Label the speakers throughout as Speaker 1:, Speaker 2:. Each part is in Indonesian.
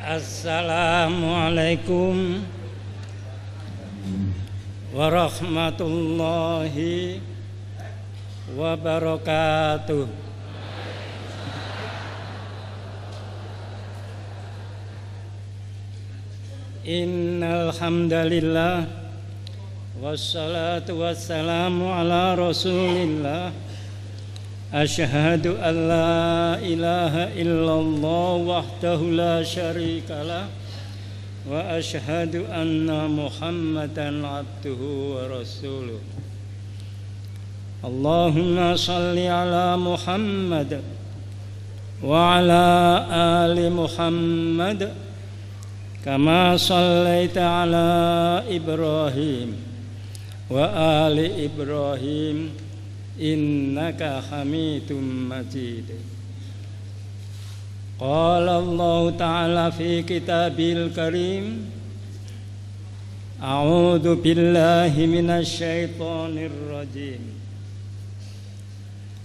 Speaker 1: Assalamualaikum warahmatullahi wabarakatuh. Innal hamdalillah wassalatu wassalamu ala Rasulillah. Asyhadu an la ilaha illallah wahdahu la syarikalah wa asyhadu anna Muhammadan abduhu wa rasuluh. Allahumma salli ala Muhammad wa ala ali Muhammad kama sallaita ala Ibrahim wa ali Ibrahim innaka hamidum majid. Qala Allah ta'ala fi kitabil karim, a'udzu billahi minasy syaithanir rajim.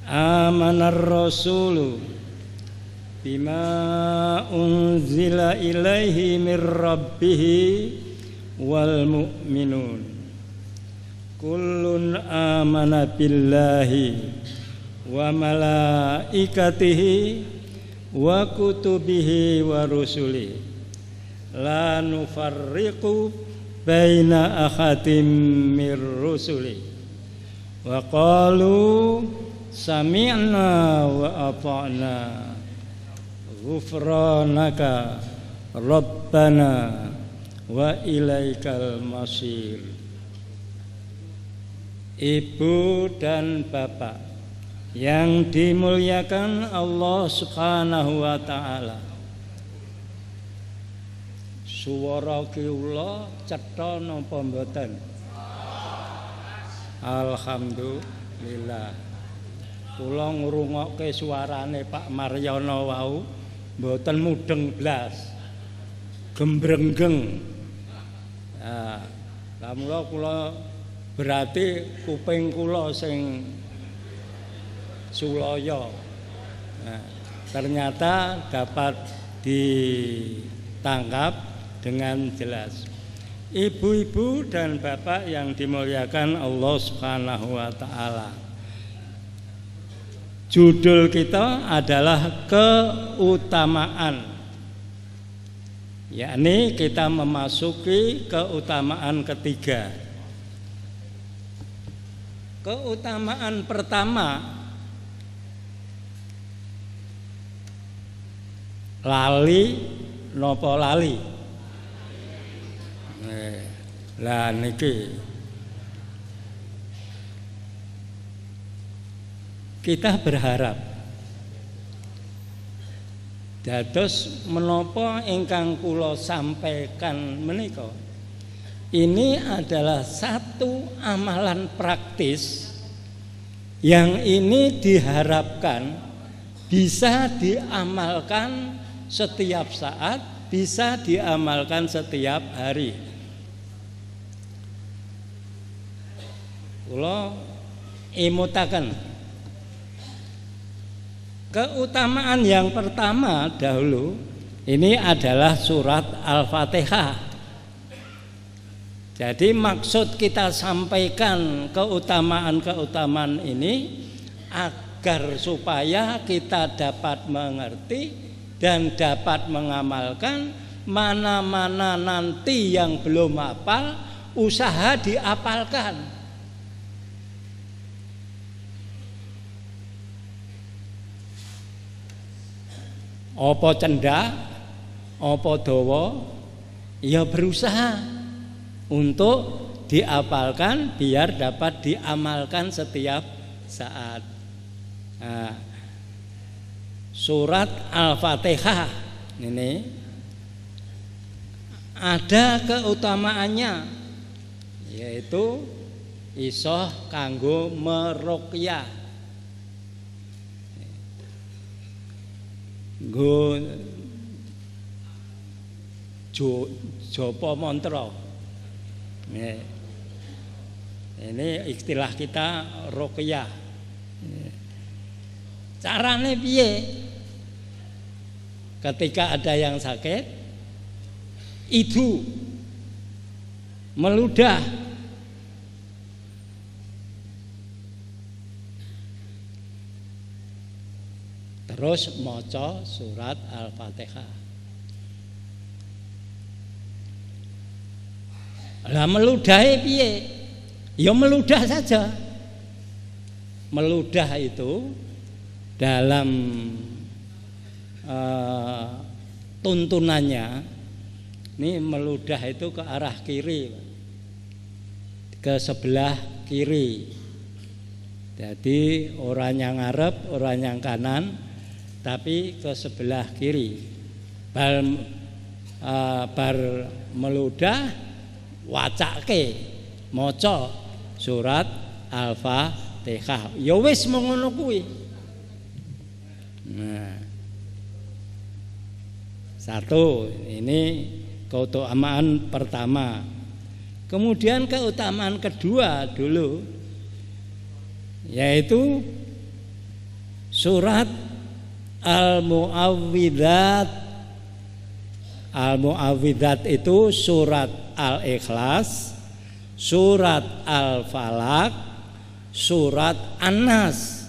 Speaker 1: Amanar rasulu bima unzila ilaihi mir rabbih wal mu'minun kullun amana billahi wa malaikatihi wa kutubihi wa rusulihi la nufarriqu baina ahadin mir rusuli wa qalu sami'na wa ata'na ghufranaka rabbana wa ilaikal masir. Ibu dan bapak yang dimuliakan Allah Subhanahu wa taala. Suwara kula cetha napa mboten? Alhamdulillah. Kula ngrungokke suarane Pak Maryono wau mboten mudeng blas. Gembrenggeng. Nah, lamula kula berarti kuping kula sing sulaya. Nah, ternyata dapat ditangkap dengan jelas. Ibu-ibu dan bapak yang dimuliakan Allah Subhanahu wa taala. Judul kita adalah keutamaan. Yakni kita memasuki keutamaan ketiga. Keutamaan pertama, lali nopo lali. Lah niki kita berharap dados menapa ingkang kula sampaikan menika. Ini adalah satu amalan praktis yang ini diharapkan bisa diamalkan setiap saat, bisa diamalkan setiap hari. Kula imutaken keutamaan yang pertama dahulu ini adalah surat Al-Fatihah. Jadi maksud kita sampaikan keutamaan-keutamaan ini agar supaya kita dapat mengerti dan dapat mengamalkan. Mana-mana nanti yang belum hafal, usaha diapalkan. Apa cendak, apa dawa, ya berusaha untuk diapalkan biar dapat diamalkan setiap saat. Nah, surat Al-Fatihah ini ada keutamaannya, yaitu iso kanggo meruqyah. Nggo japa mantra. Ini istilah kita ruqyah. Carane piye? Ketika ada yang sakit, Idu, meludah. Terus maca surat Al-Fatihah. Lah meludahe piye? Ya meludah saja. Meludah itu dalam tuntunannya, ini meludah itu ke arah kiri, ke sebelah kiri. Jadi orang yang ngarep, orang yang kanan, tapi ke sebelah kiri. Bar meludah wacake maca surat Al-Fatihah. Ya wis ngono kuwi. Nah, satu, ini keutamaan pertama. Kemudian keutamaan kedua dulu, yaitu surat Al-Mu'awwidzat. Al-Mu'awwidzat itu surat Al-Ikhlas, surat Al-Falaq, surat An-Nas.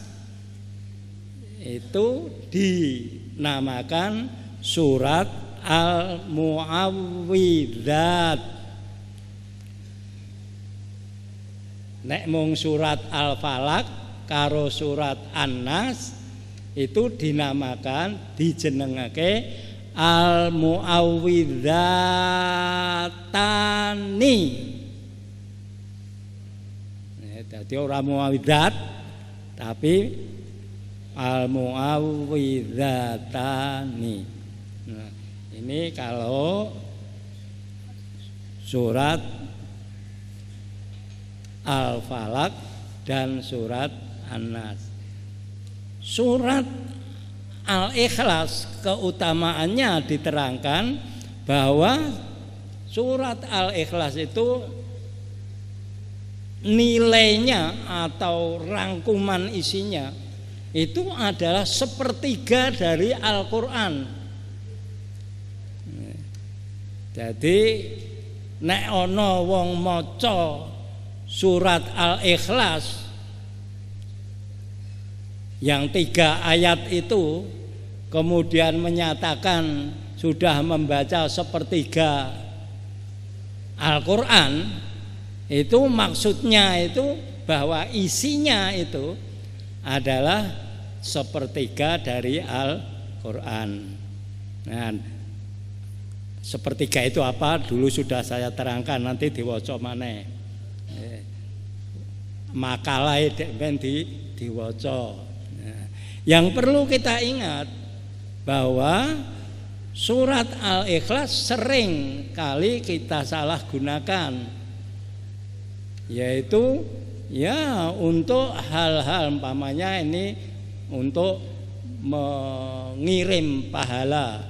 Speaker 1: Itu dinamakan surat Al-Mu'awwidzat. Nek mung surat Al-Falaq karo surat An-Nas itu dinamakan, dijenengake Al-Mu'awwidzatani. Jadi orang mu'awwidzat tapi Al-Mu'awwidzatani. Nah, ini kalau surat Al-Falaq dan surat An-Nas. Surat Al-Ikhlas keutamaannya diterangkan bahwa surat Al-Ikhlas itu nilainya atau rangkuman isinya itu adalah sepertiga dari Al-Quran. Jadi nek ana wong maca surat Al-Ikhlas yang 3 ayat itu, kemudian menyatakan sudah membaca sepertiga Al-Quran, itu maksudnya itu bahwa isinya itu adalah sepertiga dari Al-Quran. Nah, sepertiga itu apa? Dulu sudah saya terangkan, nanti diwaca maneh. Makalah diwaca. Yang perlu kita ingat bahwa surat Al-Ikhlas sering kali kita salah gunakan, yaitu ya untuk hal-hal umpamanya ini untuk mengirim pahala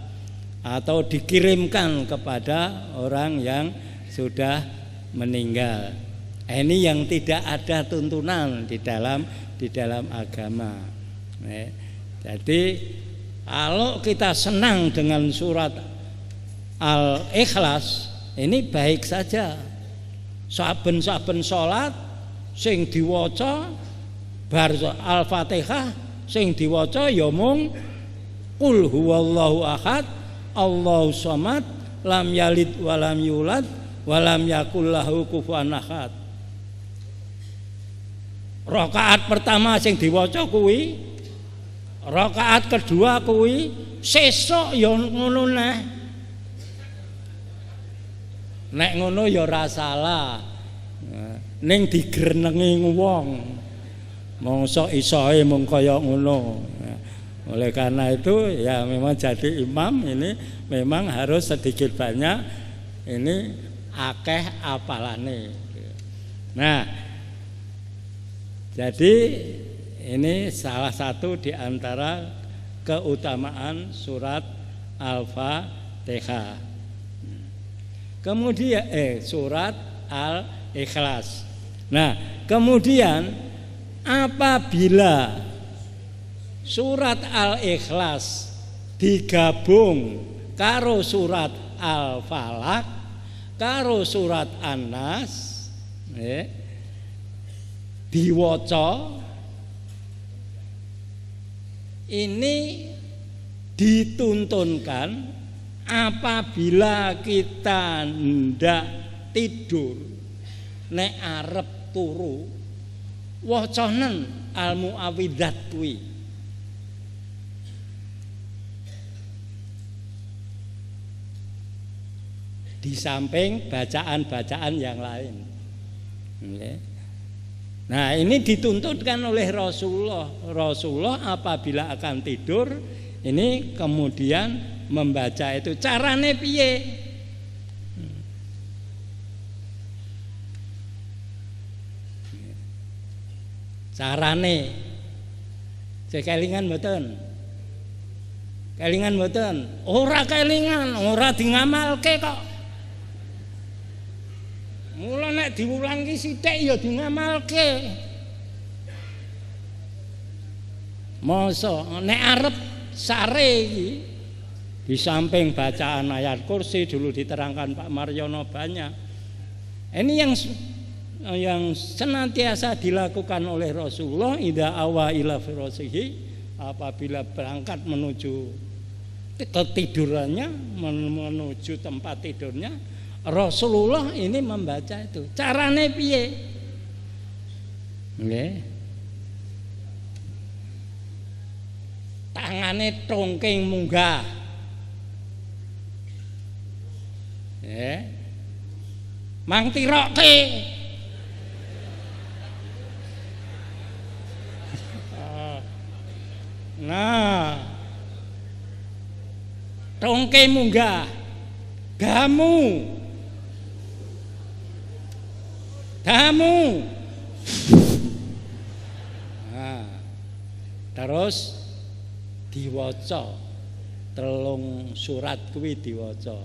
Speaker 1: atau dikirimkan kepada orang yang sudah meninggal. Ini yang tidak ada tuntunan di dalam agama. Jadi kalau kita senang dengan surat Al-Ikhlas, ini baik saja. Saben-saben salat sing diwaca bar Al-Fatihah sing diwaca ya mung qul huwallahu ahad, Allahus samad, lam yalid walam yulad walam yakul lahu kufuwan ahad. Rakaat pertama sing diwaca kuwi, rakaat kedua kuwi, sesuk ya ngono neh. Nek ngono ya ora salah. Ning digrenengi wong. Mongso isoe mung kaya ngono. Oleh karena itu ya memang jadi imam ini memang harus sedikit banyak ini akeh apalane. Nah, jadi ini salah satu di antara keutamaan surat Al-Fatihah. Kemudian surat Al-Ikhlas. Nah, kemudian apabila surat Al-Ikhlas digabung karo surat Al-Falaq karo surat An-Nas diwaca ini dituntunkan apabila kita ndak tidur nek arep turu wacanen al-muawwidzat kuwi. Di samping bacaan-bacaan yang lain. Nah, ini dituntutkan oleh Rasulullah. Rasulullah apabila akan tidur ini kemudian membaca itu. Carane piye? Carane kelingan mboten? Kelingan mboten? Ora kelingan, ora dingamalke kok. Mula nek diulang ki sithik ya dingamalke. Masa nek arep sare iki di samping bacaan ayat kursi dulu diterangkan Pak Maryono banyak. Ini yang senantiasa dilakukan oleh Rasulullah idza awa ila firasihi, apabila berangkat menuju ketidurannya, menuju tempat tidurnya, Rasulullah ini membaca itu. Carane piye? Nggih. Tangane tongking munggah. Mang tirokke. Nah. Tongke munggah. Damu. Nah, terus diwaca telung surat kuwi diwaca.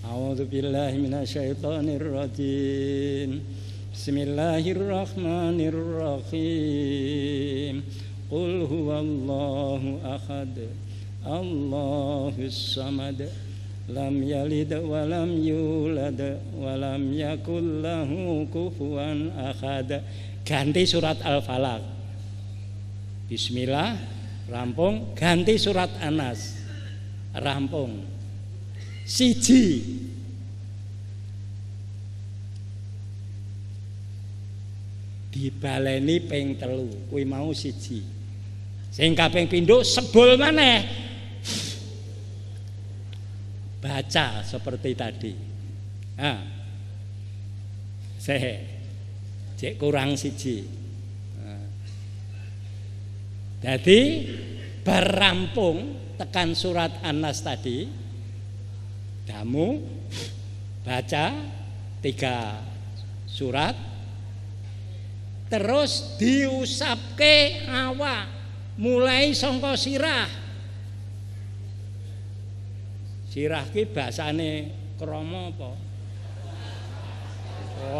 Speaker 1: A'udzubillahi minasyaitonir rajim. Bismillahirrahmanirrahim. Qul huwallahu ahad. Allahus samad. Lam yalid wa lam yulad wa lam yakul lahu kufuwan ahad. Ganti surat Al-Falaq. Bismillah rampung, ganti surat An-Nas rampung. Siji dibaleni ping 3 kuwi mau siji. Sing kaping pindho sebul maneh. Baca seperti tadi. Nah, cek kurang siji. Nah. Jadi berampung tekan surat An-Nas tadi, kamu baca 3 surat, terus diusapke awak mulai saka sirah. Sirah ki basane krama apa?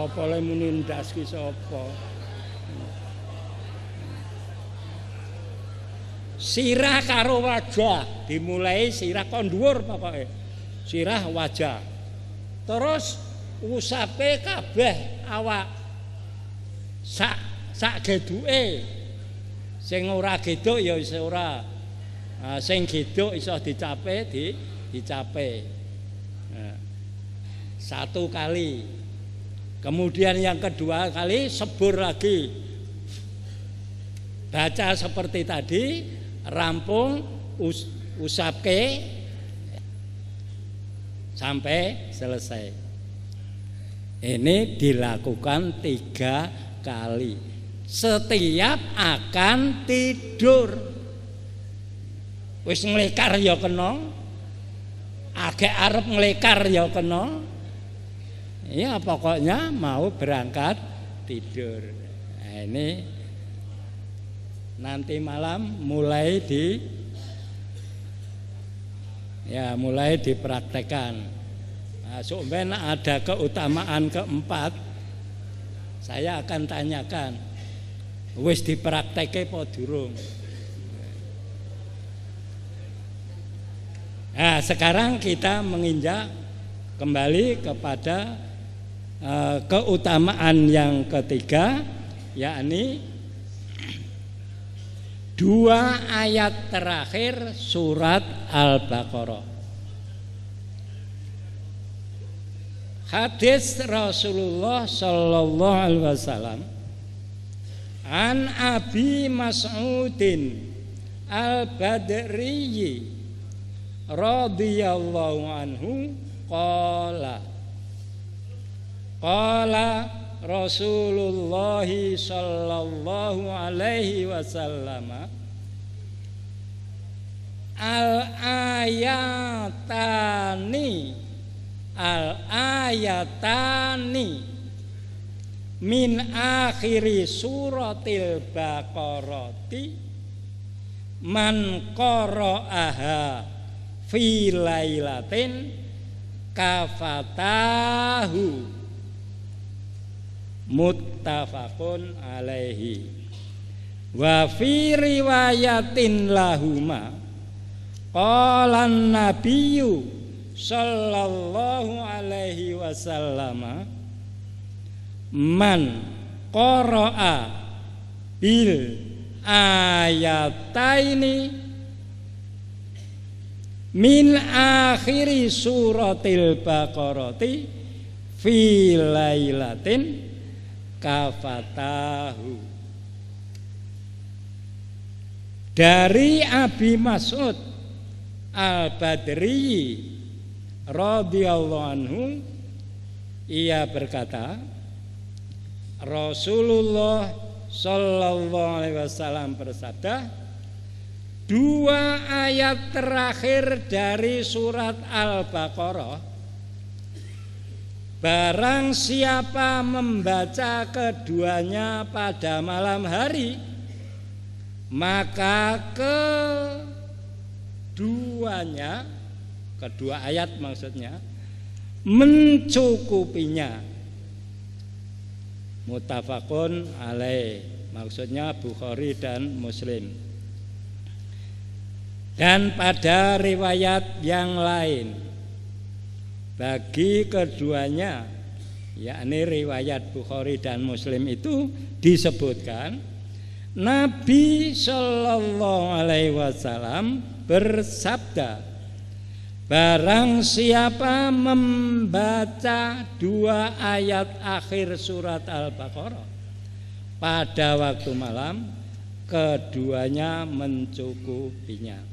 Speaker 1: Apa le muni ndas ki sapa? Sirah karo wajah, dimulai sirah kon dhuwur pokoke. Sirah wajah. Terus usape kabeh awak. Sak geduke. Sing ora geduk ya iso ora. Sing geduk iso dicape dicapai 1 kali, kemudian yang kedua kali sebur lagi, baca seperti tadi, rampung, usapke sampai selesai. Ini dilakukan 3 kali setiap akan tidur. Wis nglekar ya kena, agak arep ngelekar ya kena. Ya pokoknya mau berangkat tidur. Nah, ini nanti malam mulai dipraktekkan. Nah, sebenarnya ada keutamaan keempat. Saya akan tanyakan, wis dipraktekke apa durung? Nah, sekarang kita menginjak kembali kepada keutamaan yang ketiga, yakni 2 ayat terakhir surat Al-Baqarah. Hadis Rasulullah sallallahu alaihi wasallam an Abi Mas'udin Al-Badri radhiyallahu anhu qala Rasulullah sallallahu alaihi wasallam al-ayatani min akhiri suratil Baqarati man qara'aha fi lailatin kafatahu, muttafaqun alaihi. Wa fi riwayatin lahuma qala an-nabiyyu sallallahu alaihi wasallam man qara'a bil ayataini min akhiri suratil Baqarati fi lailatin kafatahu. Dari Abi Mas'ud Al-Badri radhiyallahu anhu, ia berkata, Rasulullah sallallahu alaihi wasallam bersabda, 2 ayat terakhir dari surat Al-Baqarah, barang siapa membaca keduanya pada malam hari, maka kedua ayat maksudnya mencukupinya. Muttafaqun alaih, maksudnya Bukhari dan Muslim. Dan pada riwayat yang lain bagi keduanya, yakni riwayat Bukhari dan Muslim, itu disebutkan Nabi sallallahu alaihi wasallam bersabda, barang siapa membaca 2 ayat akhir surat Al-Baqarah pada waktu malam, keduanya mencukupinya.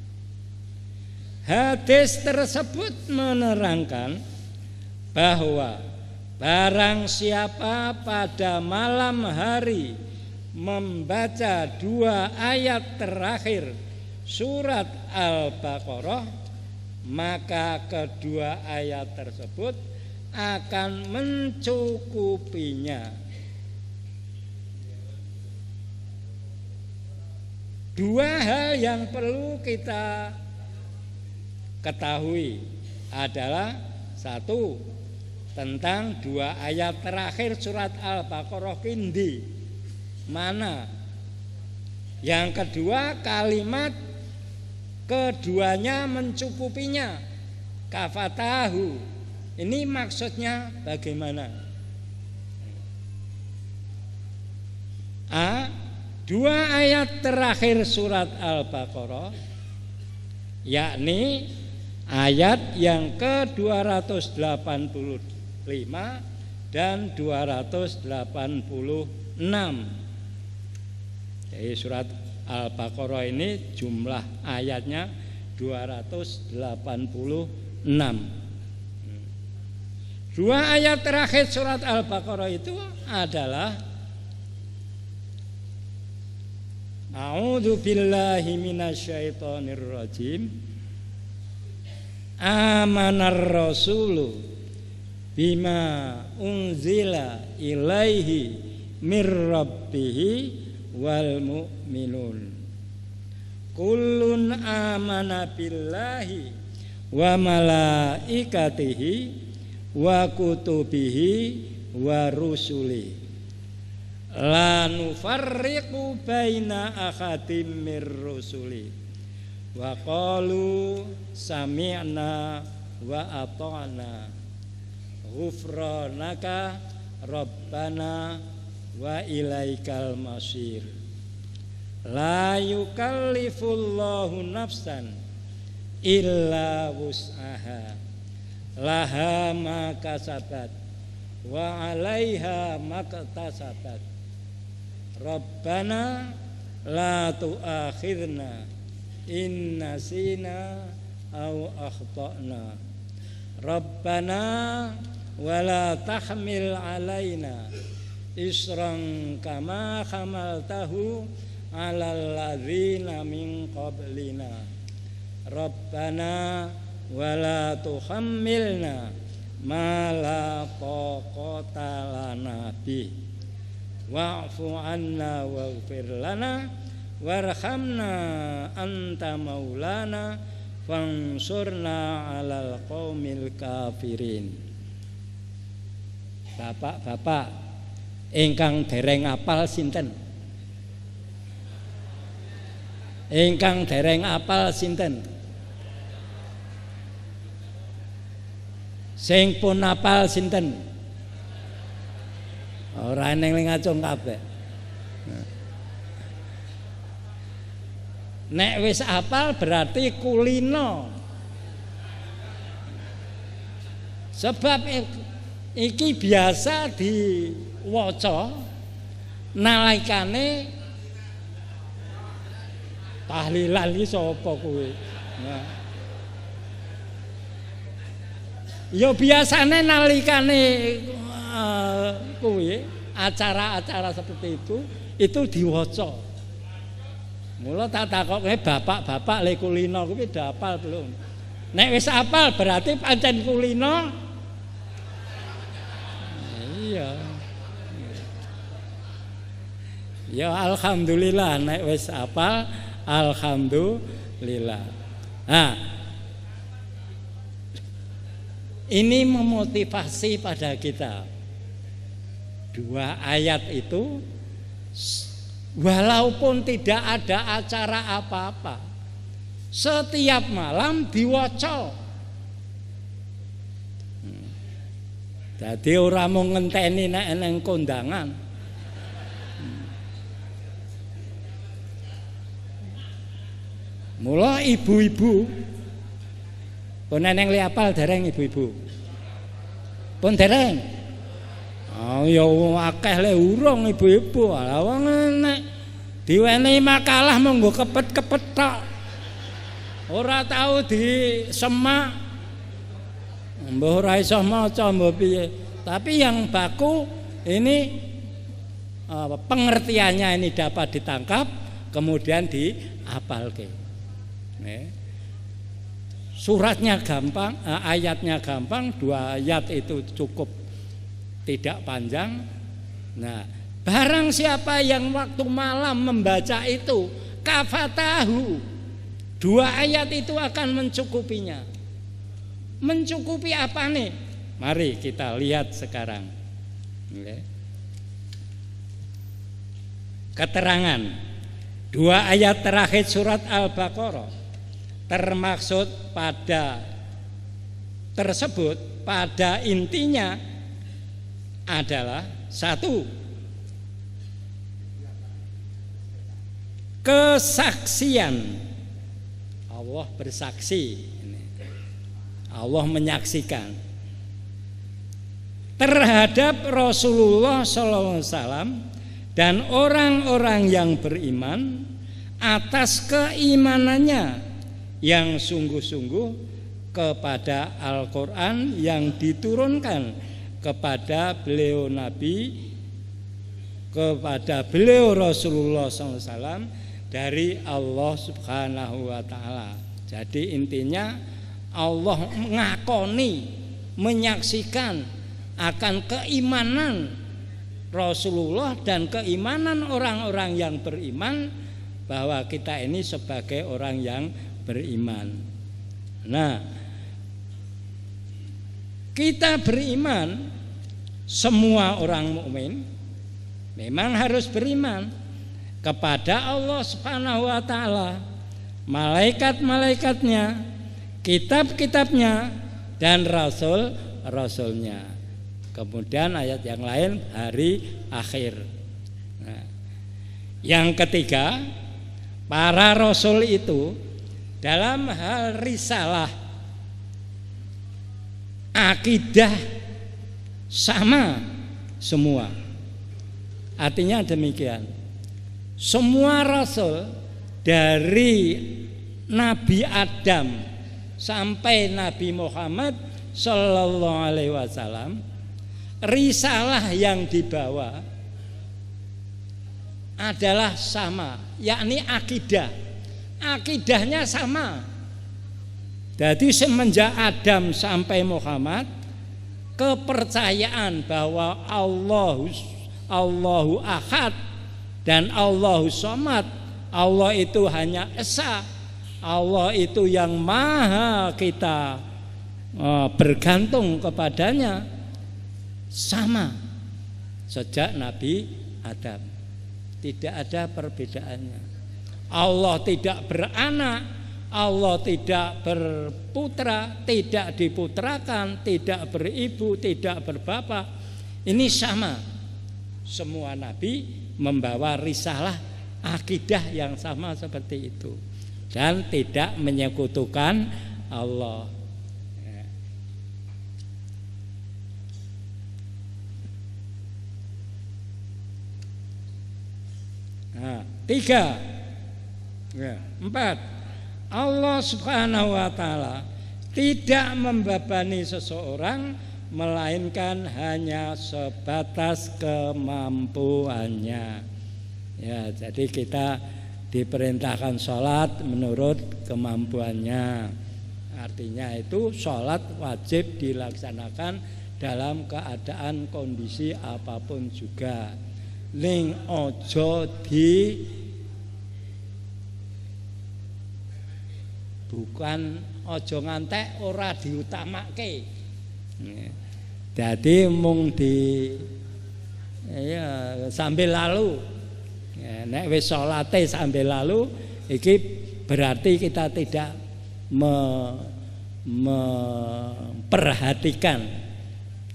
Speaker 1: Hadis tersebut menerangkan bahwa barang siapa pada malam hari membaca 2 ayat terakhir surat Al-Baqarah, maka kedua ayat tersebut akan mencukupinya. 2 hal yang perlu kita ketahui adalah, 1, tentang 2 ayat terakhir surat Al-Baqarah kindi mana. Yang kedua, kalimat keduanya mencukupinya, kafatahu. Ini maksudnya bagaimana? A, 2 ayat terakhir surat Al-Baqarah, yakni ayat yang ke-285 dan 286. Jadi surat Al-Baqarah ini jumlah ayatnya 286. 2 ayat terakhir surat Al-Baqarah itu adalah A'udzu billahi minasyaitonir rajim. Amanar rasulu bima unzila ilaihi mir rabbihi wal mu'minun. Kullun amana billahi wa malaikatihi wa kutubihi wa rusulihi. La nufarriqu baina ahadim mir rusuli wa qalu sami'na wa ata'na ghufranaka rabbana wa ilaikal masir. La yukallifullahu nafsan illa wus'aha, laha ma kasabat wa 'alaiha maktasabat. Rabbana la tu'akhidna in nasina aw akhtana. Rabbana wa la tahmil 'alaina isran kama hamaltahu 'alal ladzina min qablina. Rabbana wa la tuhammilna ma la taqata lana bih wa'fu 'anna waghfir lana warhamna anta maulana fansurna 'alal qaumil kafirin. Bapak-bapak ingkang dereng apal sinten? Ingkang dereng apal sinten? Sing pun apal sinten? Ora ning ngacung kabeh. Nek wis apal berarti kulino. Sebab iki biasa diwaca nalikane tahlilan iki sapa kuwi. Nah. Ya biasane nalikane kuwi acara-acara seperti itu diwaca. Mula tak takoke bapak-bapak le kulino kuwi dapal belum? Nek wis apal berarti pancen kulino. Iya. Ya alhamdulillah nek wis apal alhamdulillah. Nah, ini memotivasi pada kita. Dua ayat itu walaupun tidak ada acara apa-apa, setiap malam diwaca. Jadi ora mau ngenteni nek nang kondangan. Mula ibu-ibu pun neng li apal dereng ibu-ibu. Pun dereng. Oh ya akeh le urung ibu-ibu. Lah wong nek diwenehi makalah monggo kepet-kepet tok. Ora tahu disemak. Mbah ora iso maca mbah piye. Tapi yang baku ini pengertiannya ini dapat ditangkap kemudian diapalke. Suratnya gampang, ayatnya gampang, 2 ayat itu cukup tidak panjang. Nah, barang siapa yang waktu malam membaca itu kafatahu, 2 ayat itu akan mencukupinya. Mencukupi apa nih? Mari kita lihat sekarang. Keterangan 2 ayat terakhir surat Al-Baqarah termaksud pada tersebut pada intinya adalah 1, kesaksian. Allah bersaksi, Allah menyaksikan terhadap Rasulullah SAW dan orang-orang yang beriman atas keimanannya yang sungguh-sungguh kepada Al-Quran yang diturunkan kepada beliau Nabi, kepada beliau Rasulullah SAW dari Allah Subhanahu wa Ta'ala. Jadi intinya Allah ngakoni, menyaksikan akan keimanan Rasulullah dan keimanan orang-orang yang beriman bahwa kita ini sebagai orang yang beriman. Nah, kita beriman, semua orang mukmin memang harus beriman kepada Allah Subhanahu wa Ta'ala, malaikat-malaikatnya, kitab-kitabnya dan rasul-rasulnya. Kemudian ayat yang lain hari akhir. Nah, yang ketiga, para rasul itu dalam hal risalah, akidah sama semua. Artinya demikian. Semua rasul dari Nabi Adam sampai Nabi Muhammad Sallallahu Alaihi Wasallam, risalah yang dibawa adalah sama, yakni akidah. Akidahnya sama. Jadi semenjak Adam sampai Muhammad, kepercayaan bahwa Allahu Ahad dan Allahu Somad, Allah itu hanya esa, Allah itu yang maha kita bergantung kepadanya, sama sejak Nabi Adam. Tidak ada perbedaannya. Allah tidak beranak, Allah tidak berputra, tidak diputrakan, tidak beribu, tidak berbapak. Ini sama. Semua nabi membawa risalah akidah yang sama seperti itu dan tidak menyekutukan Allah. Nah, 4. Allah Subhanahu wa taala tidak membebani seseorang melainkan hanya sebatas kemampuannya. Ya, jadi kita diperintahkan sholat menurut kemampuannya. Artinya itu sholat wajib dilaksanakan dalam keadaan kondisi apapun juga. Ning ojo bukan ojo ngantek ora diutamake. Jadi mung di sambil lalu. Nek wis salate sambil lalu iki berarti kita tidak memperhatikan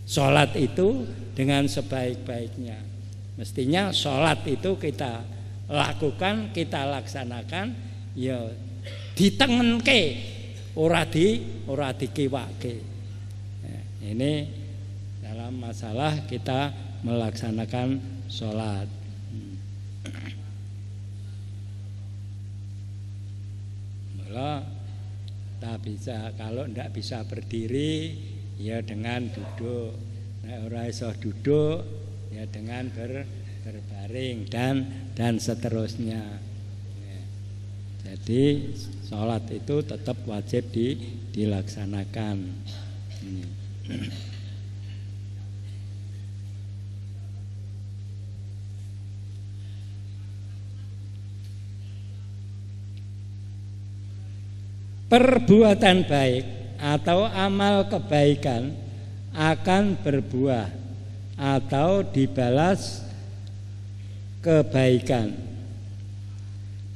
Speaker 1: salat itu dengan sebaik-baiknya. Mestinya sholat itu kita lakukan, kita laksanakan, ya ditengenke, ora dikiwake. Ya, ini dalam masalah kita melaksanakan sholat. Mula tak bisa, kalau tidak bisa berdiri, ya dengan duduk. Nah, ora iso duduk, ya dengan berbaring dan seterusnya. Ya. Jadi sholat itu tetap wajib dilaksanakan. Ini. Perbuatan baik atau amal kebaikan akan berbuah atau dibalas kebaikan,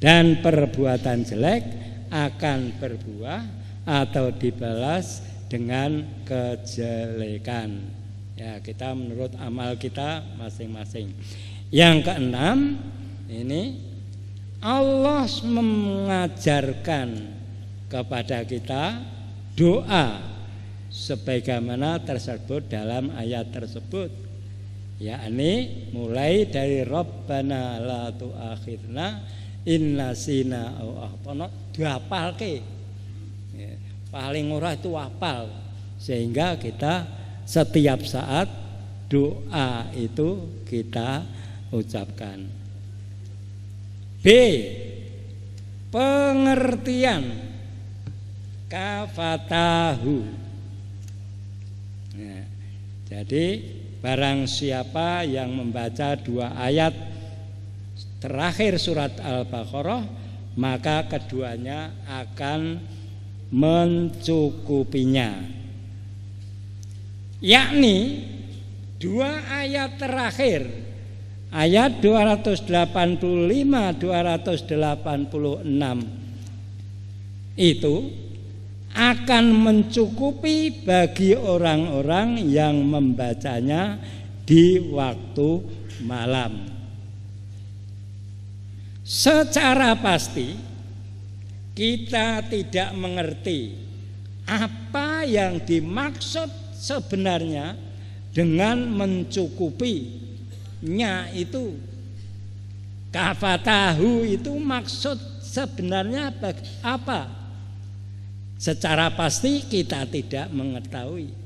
Speaker 1: dan perbuatan jelek akan berbuah atau dibalas dengan kejelekan. Ya, kita menurut amal kita masing-masing. Yang keenam, ini Allah mengajarkan kepada kita doa sebagaimana tersebut dalam ayat tersebut. Yakni mulai dari Rabbana la tu'akhirna in nasina aw akhtana, dihafalke. Ya, paling ora itu hafal sehingga kita setiap saat doa itu kita ucapkan. B. Pengertian kafatahu. Ya, jadi barang siapa yang membaca 2 ayat terakhir surat Al-Baqarah, maka keduanya akan mencukupinya. Yakni 2 ayat terakhir, ayat 285, 286 itu akan mencukupi bagi orang-orang yang membacanya di waktu malam. Secara pasti kita tidak mengerti apa yang dimaksud sebenarnya dengan mencukupinya itu. Kafatahu itu maksud sebenarnya apa? Secara pasti kita tidak mengetahui.